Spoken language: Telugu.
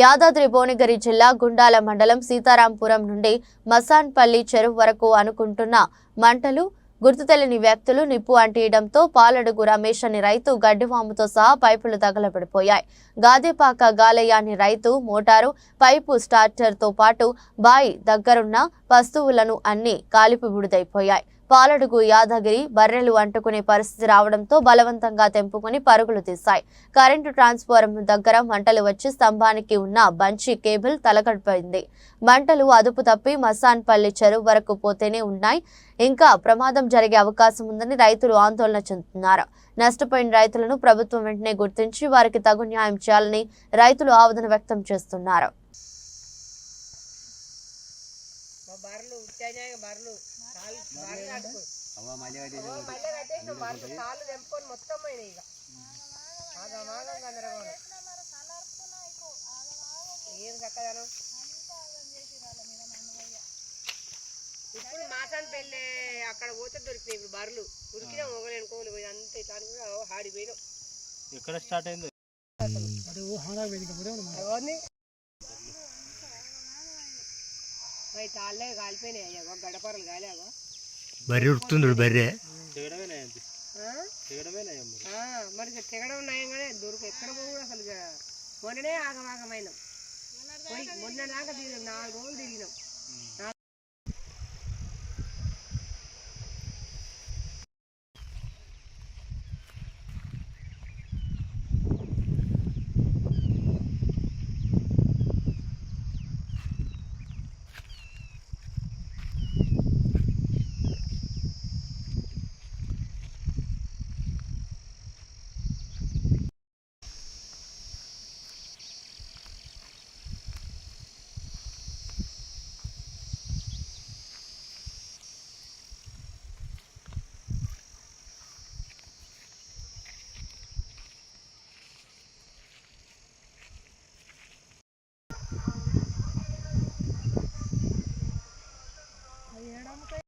యాదాద్రి భువనగిరి జిల్లా గుండాల మండలం సీతారాంపురం నుండి మసాన్పల్లి చెరువు వరకు అనుకుంటున్న మంటలు గుర్తు తెలియని వ్యక్తులు నిప్పు అంటియడంతో పాలడుగు రమేష్ అని రైతు గడ్డివాముతో సహా పైపులు తగలబడిపోయాయి. గాదేపాక గాలయ్య అని రైతు మోటారు పైపు స్టార్టర్తో పాటు బాయి దగ్గరున్న వస్తువులను అన్ని కాలిపి బూడిదైపోయాయి. పాలడుగు యాదగిరి బర్రెలు అంటుకునే పరిస్థితి రావడంతో బలవంతంగా తెంపుకుని పరుగులు తీశాయి. కరెంటు ట్రాన్స్ఫార్మర్ దగ్గర మంటలు వచ్చి స్తంభానికి ఉన్న బంచి కేబుల్ తలగడిపోయింది. మంటలు అదుపు తప్పి మసాన్పల్లి చెరువు వరకు పోతేనే ఉన్నాయి. ఇంకా ప్రమాదం జరిగే అవకాశం ఉందని రైతులు ఆందోళన చెందుతున్నారు. నష్టపోయిన రైతులను ప్రభుత్వం వెంటనే గుర్తించి వారికి తగు న్యాయం చేయాలని రైతులు ఆవేదన వ్యక్తం చేస్తున్నారు. ఇప్పుడు మాసాన్ని పెళ్ళి అక్కడ పోతే దొరికినాయి. ఇప్పుడు బర్రెలు ఉరికినా మొగలేను కోలు పోయి అంతే ఇట్లా హాడిపోయినాం. ఎక్కడ స్టార్ట్ అయింది? తాళ్ళే కాలిపోయినాయి. అయ్యా గడపరలు కాలేవా? బర్రె ఉడుకుతుంది. బర్రె మరి తెగడం నయం కానీ దొరికి ఎక్కడ పోకూడదు అసలు. మొన్ననే ఆగమాగమైనాం. మొన్న దాకా తిరిగినాం, 4 రోజులు తిరిగినాం.